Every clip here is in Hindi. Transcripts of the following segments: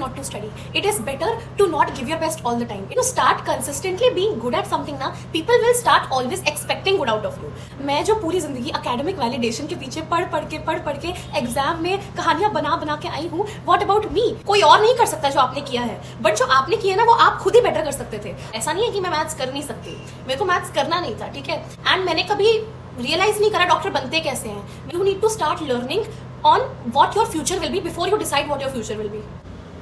not to study. It is better to not give your best all the time. If you start consistently being good at something ना, people will start always expecting good out of you. मैं जो पूरी जिंदगी academic validation के पीछे पढ़ के एग्जाम में कहानियां बना के आई हूँ, what about me? कोई और नहीं कर सकता जो आपने किया है, बट जो आपने किया ना वो आप खुद ही बेटर कर सकते थे. ऐसा नहीं है कि मैं मैथ्स कर नहीं सकती, मेरे को मैथ्स करना नहीं था, ठीक है. एंड मैंने कभी रियलाइज नहीं करा डॉक्टर बनते कैसे हैं. You need to start learning on what your future will be before you decide what your future will be.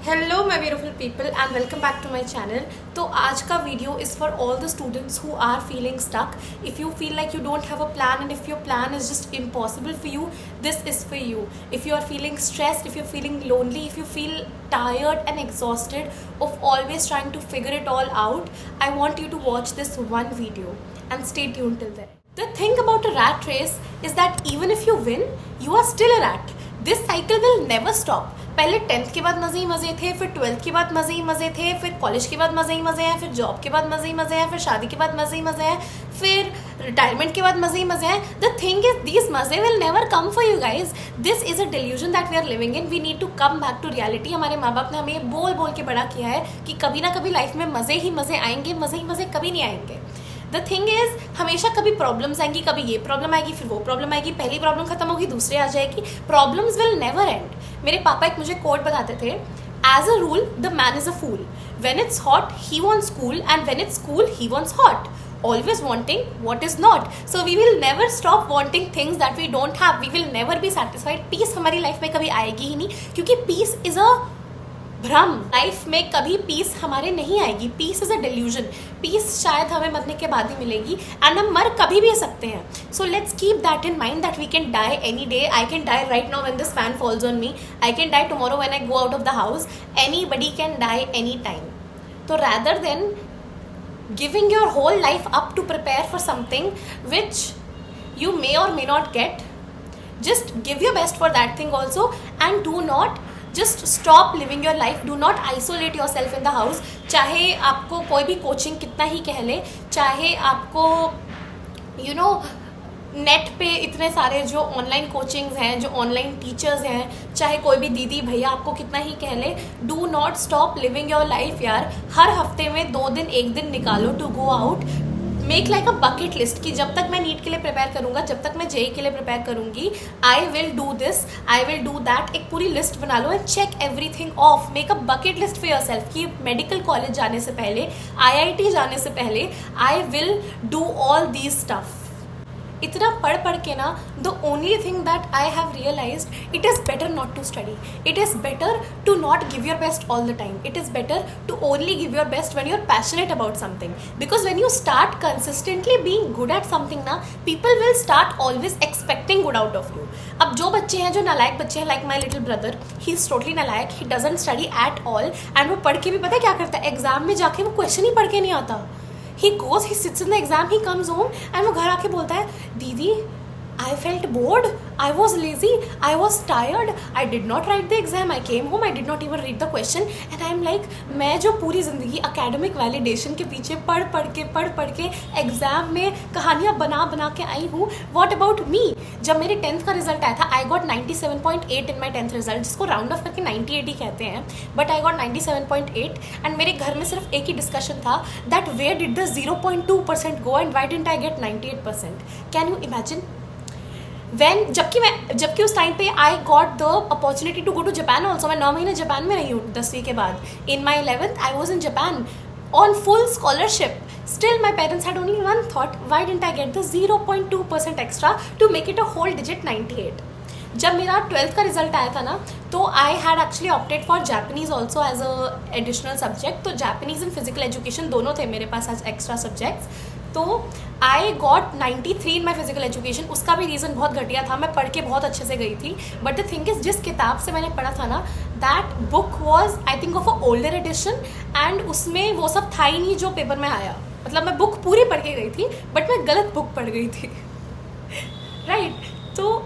Hello my beautiful people and welcome back to my channel. तो आज का video is for all the students who are feeling stuck. If you feel like you don't have a plan and if your plan is just impossible for you, this is for you. If you are feeling stressed, if you're feeling lonely, if you feel tired and exhausted of always trying to figure it all out, I want you to watch this one video and stay tuned till then. The thing about a rat race is that even if you win, you are still a rat. This cycle will never stop. पहले 10th के बाद मज़े ही मज़े थे, फिर 12th के बाद मज़े ही मज़े थे, फिर कॉलेज के बाद मज़े ही मज़े हैं, फिर जॉब के बाद मज़े ही मज़े हैं, फिर शादी के बाद मज़े ही मज़े हैं, फिर रिटायरमेंट के बाद मज़े ही मज़े हैं. The thing is, these मज़े will never come for you guys. This is a delusion that we are living in. We need to come back to reality. हमारे माँ बाप ने हमें ये बोल के बड़ा किया है कि कभी ना कभी लाइफ में मज़े ही मज़े आएंगे, मज़े ही मज़े कभी नहीं आएंगे. द थिंग इज, हमेशा कभी प्रॉब्लम्स आएंगी, कभी ये प्रॉब्लम आएगी, फिर वो प्रॉब्लम आएगी, पहली प्रॉब्लम खत्म होगी, दूसरी आ जाएगी. Problems will never end. मेरे पापा एक मुझे कोट बताते थे, as a rule the man is a fool. When it's hot he wants cool and when it's cool he wants hot. Always wanting what is not. So we will never stop wanting things that we don't have. We will never be satisfied. Peace हमारी लाइफ में कभी आएगी ही नहीं, क्योंकि peace is a भ्रम. लाइफ में कभी पीस हमारे नहीं आएगी. Peace is a delusion. Peace शायद हमें मरने के बाद ही मिलेगी एंड हम मर कभी भी सकते हैं. So let's keep that in mind that we can die any day. I can die right now when this fan falls on me. I can die tomorrow when I go out of the house. Anybody can die any time. तो rather than giving your whole life up to prepare for something which you may or may not get, just give your best for that thing also and do not just stop living your life. Do not isolate yourself in the house. चाहे आपको कोई भी कोचिंग कितना ही कह ले, चाहे आपको नेट पे इतने सारे जो ऑनलाइन कोचिंग्स हैं, जो ऑनलाइन टीचर्स हैं, चाहे कोई भी दीदी भैया आपको कितना ही कह ले, do not stop living your life यार. हर हफ्ते में 2 दिन 1 दिन निकालो to go out. Make like a bucket list कि जब तक मैं नीट के लिए प्रिपेयर करूंगा, जब तक मैं जेई के लिए प्रिपेयर करूंगी, I will do this, I will do that. एक पूरी लिस्ट बना लो and check everything off. Make a bucket list for yourself कि मेडिकल कॉलेज जाने से पहले, आईआईटी जाने से पहले, I will do all these stuff. इतना पढ़ के ना, the only thing that I have realised, it is better not to study. It is better to not give your best all the time. It is better to only give your best when you are passionate about something. Because when you start consistently being good at something ना, people will start always expecting good out of you. अब जो बच्चे हैं, जो नालायक बच्चे हैं, like my little brother, he is totally नालायक. He doesn't study at all and वो पढ़ के भी पता है क्या करता है, एग्जाम में जाके वो क्वेश्चन ही पढ़ के नहीं आता. He goes, he sits in the exam, he comes home and वो घर आके बोलता है, दीदी I felt bored, I was lazy, I was tired, I did not write the exam, I came home, I did not even read the question. And I'm like, मैं जो पूरी ज़िंदगी academic validation के पीछे पढ़ के एग्ज़ाम में कहानियाँ बना के आई हूँ, what about me? जब मेरे 10th का रिजल्ट आया था, I got 97.8 in my 10th result, जिसको राउंड ऑफ करके 98 ही कहते हैं, बट I got 97.8 एंड मेरे घर में सिर्फ एक ही डिस्कशन था, that where did the 0.2% go and why didn't I get 98%? Can you imagine? जबकि उस टाइम पे I got the opportunity to go to Japan also. मैं 9 महीने जापान में रही हूँ 10वीं के बाद. In my 11th I was in Japan on full scholarship. Still my parents had only one thought, why didn't I get the 0.2% extra to make it a whole digit 98. जब मेरा 12th का रिजल्ट आया था ना, तो I had actually opted for Japanese also as a additional subject. तो जापानीज एंड फिजिकल एजुकेशन दोनों थे मेरे पास एज एक्स्ट्रा सब्जेक्ट्स. तो I got 93 in my physical education. उसका भी रीज़न बहुत घटिया था, मैं पढ़ के बहुत अच्छे से गई थी. बट द थिंग इज, जिस किताब से मैंने पढ़ा था ना, that book was I think of a older edition and उसमें वो सब था ही नहीं जो पेपर में आया. मतलब मैं बुक पूरी पढ़ के गई थी बट मैं गलत बुक पढ़ गई थी. राइट. तो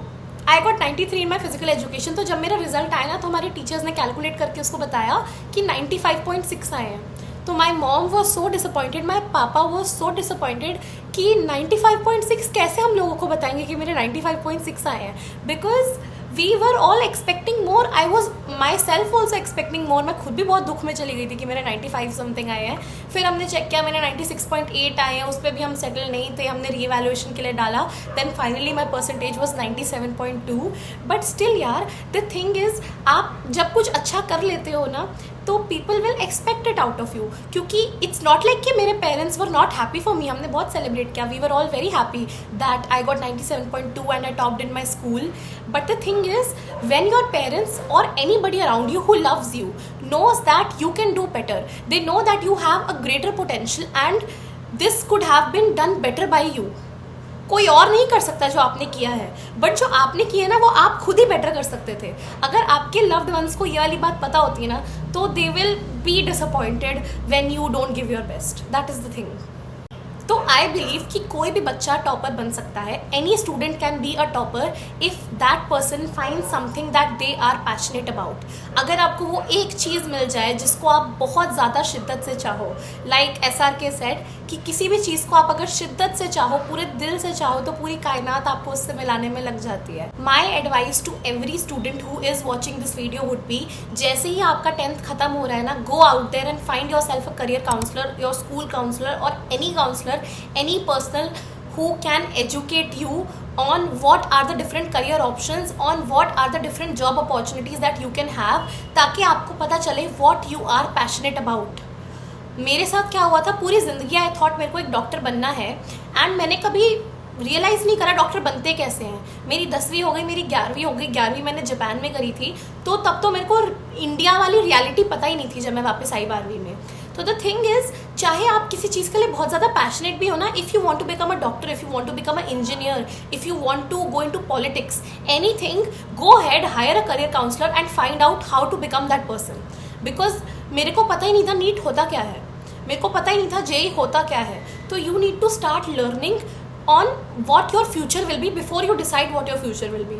I got 93 in my physical education. तो जब मेरा रिजल्ट आया ना, तो हमारे टीचर्स ने कैलकुलेट करके उसको बताया कि 95.6 आए हैं. तो my mom was so disappointed, my पापा वॉज सो डिसअपॉइंटेड कि 95.6 कैसे हम लोगों को बताएंगे कि मेरे 95.6 आए हैं. Because we were all expecting more, I was myself also expecting more. मैं खुद भी बहुत दुख में चली गई थी कि मेरे 95 समथिंग आए हैं। फिर हमने चेक किया, मेरे 96.8 आए हैं, उस पर भी हम सेटल नहीं थे, हमने री एवैल्यूएशन के लिए डाला। Then finally my percentage was 97.2। But still यार, द थिंग इज़, आप जब कुछ अच्छा कर लेते हो ना, तो people will expect it out of you, क्योंकि इट्स नॉट लाइक कि मेरे parents were not happy for me. हमने बहुत सेलिब्रेट किया, we were all very happy that I got 97.2 and I topped in my school. But the thing is, when your parents or anybody around you who loves you knows that you can do better, they know that you have a greater potential and this could have been done better by you. कोई और नहीं कर सकता जो आपने किया है, बट जो आपने किया है ना, वो आप खुद ही बेटर कर सकते थे। अगर आपके लव्ड वंस को ये वाली बात पता होती है ना, तो they will be disappointed when you don't give your best. That is the thing. तो आई बिलीव कि कोई भी बच्चा टॉपर बन सकता है। Any student can be a topper if that person find something that they are passionate about. अगर आपको वो एक चीज़ मिल जाए जिसको आप बहुत ज़्यादा शिद्दत से चाहो, लाइक SRK सेड कि किसी भी चीज़ को आप अगर शिद्दत से चाहो, पूरे दिल से चाहो, तो पूरी कायनात आपको उससे मिलाने में लग जाती है। My advice to every student who is watching this video would be, जैसे ही आपका 10th खत्म हो रहा है ना, go out there and find yourself a career counsellor, your school counsellor और any counsellor, any person who can educate you on what are the different career options, on what are the different job opportunities that you can have, ताकि आपको पता चले what you are passionate about। मेरे साथ क्या हुआ था, पूरी ज़िंदगी आई थॉट मेरे को एक डॉक्टर बनना है, एंड मैंने कभी रियलाइज़ नहीं करा डॉक्टर बनते कैसे हैं। मेरी 10वीं हो गई, मेरी 11वीं हो गई, 11वीं मैंने जापान में करी थी, तो तब तो मेरे को इंडिया वाली रियलिटी पता ही नहीं थी जब मैं वापस आई 12वीं में। तो द थिंग इज़, चाहे आप किसी चीज़ के लिए बहुत ज़्यादा पैशनेट भी हो ना, if you want to become a doctor, if you want to become a engineer, if you want to go into politics, anything, go head, hire a career counsellor and find out how to become that person. Because मेरे को पता ही नहीं था नीट होता क्या है, मेरे को पता ही नहीं था जेई होता क्या है। तो you need to start learning on what your future will be before you decide what your future will be,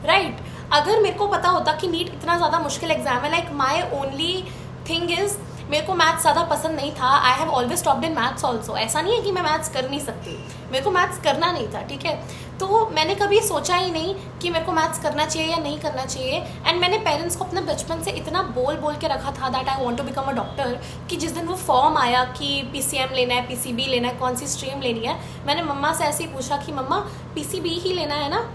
right? अगर मेरे को पता होता कि नीट इतना ज़्यादा मुश्किल एग्जाम है, like my only thing is, मेरे को मैथ्स ज़्यादा पसंद नहीं था। I have always topped in maths also. ऐसा नहीं है कि मैं मैथ्स कर नहीं सकती, मेरे को मैथ्स करना नहीं था, ठीक है। तो मैंने कभी सोचा ही नहीं कि मेरे को मैथ्स करना चाहिए या नहीं करना चाहिए। एंड मैंने पेरेंट्स को अपने बचपन से इतना बोल के रखा था that I want to become a doctor, कि जिस दिन वो फॉर्म आया कि PCM लेना है, PCB लेना है, कौन सी स्ट्रीम लेनी है, मैंने मम्मा से ऐसे ही पूछा कि मम्मा PCB ही लेना है ना।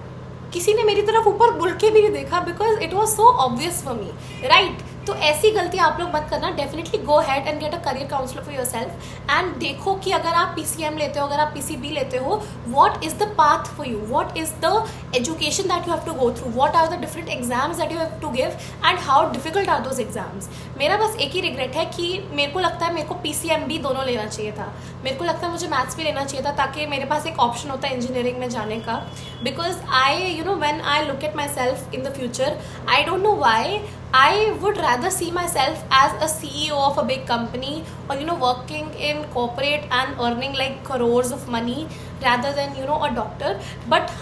किसी ने मेरी तरफ ऊपर बुल के भी नहीं देखा, because it was so obvious for me, right. तो ऐसी गलती आप लोग मत करना। Definitely go head and get a career counsellor for yourself and देखो कि अगर आप PCM लेते हो, अगर आप PCB लेते हो, what is the path for you, what is the education that you have to go through, what are the different exams that you have to give and how difficult are those exams. मेरा बस एक ही रिग्रेट है कि मेरे को लगता है मेरे को PCM भी दोनों लेना चाहिए था। मेरे को लगता है मुझे मैथ्स भी लेना चाहिए था, ताकि मेरे पास एक ऑप्शन होता है इंजीनियरिंग में जाने का। Because I when I look at my self in the future, I don't know why I would rather see myself as a CEO of a big company, or working in corporate and earning like crores of money rather than a doctor. But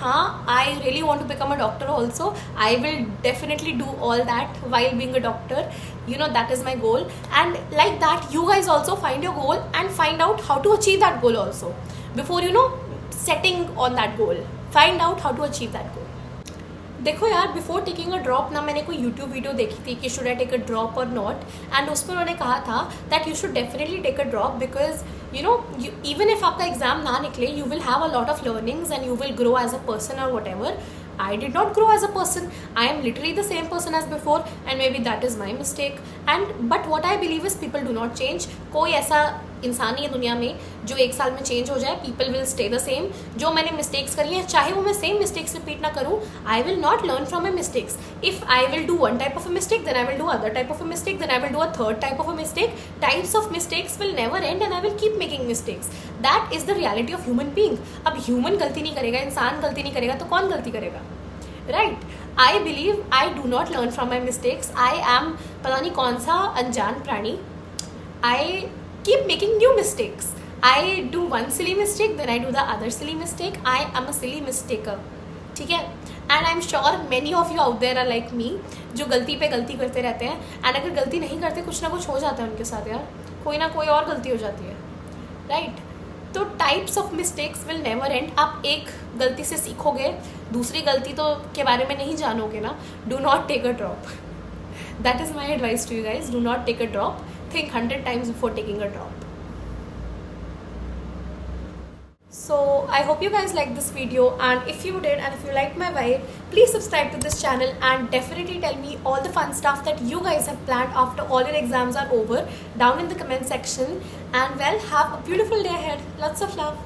I really want to become a doctor also. I will definitely do all that while being a doctor. That is my goal, and like that you guys also find your goal and find out how to achieve that goal also before setting on that goal. Find out how to achieve that goal. देखो यार, बिफोर टेकिंग अ ड्रॉप ना, मैंने कोई यूट्यूब वीडियो देखी थी कि should I take a drop और नॉट, एंड उसमें उन्होंने कहा था that you should definitely take a drop, because even if आपका एग्जाम ना निकले, you will have a lot of learnings and you will grow as a person और whatever. I did not grow as a person. I am literally the same person as before, and maybe that is my mistake. But what I believe is people do not change. कोई ऐसा इंसान नहीं है दुनिया में जो एक साल में चेंज हो जाए। People will stay the same. जो मैंने मिस्टेक्स करी हैं, चाहे वो मैं सेम मिस्टेक्स रिपीट ना करूँ, I will not learn from my mistakes. If I will do one type of a mistake, then I will do other type of a mistake, then I will do a third type of a mistake. Types of mistakes will never end and I will keep making mistakes. That is the reality of human being. अब ह्यूमन गलती नहीं करेगा, इंसान गलती नहीं करेगा, तो कौन गलती करेगा, right? I believe I do not learn from my mistakes. I am पता नहीं कौन सा अनजान प्राणी। आई keep making new mistakes. I do one silly mistake, then I do the other silly mistake. I am a silly mistaker. ठीक है? And I'm sure many of you out there are like me, जो गलती पे गलती करते रहते हैं, and अगर गलती नहीं करते, कुछ ना कुछ हो जाता है उनके साथ यार, कोई ना कोई और गलती हो जाती है, राइट? तो types of mistakes will never and. आप एक गलती से सीखोगे, दूसरी गलती तो के बारे में नहीं जानोगे ना. Do not take a drop. That is my advice to you guys. Do not take a drop. Think 100 times before taking a drop. So I hope you guys liked this video, and if you did and if you liked my vibe, please subscribe to this channel and definitely tell me all the fun stuff that you guys have planned after all your exams are over down in the comment section. And well, have a beautiful day ahead. Lots of love.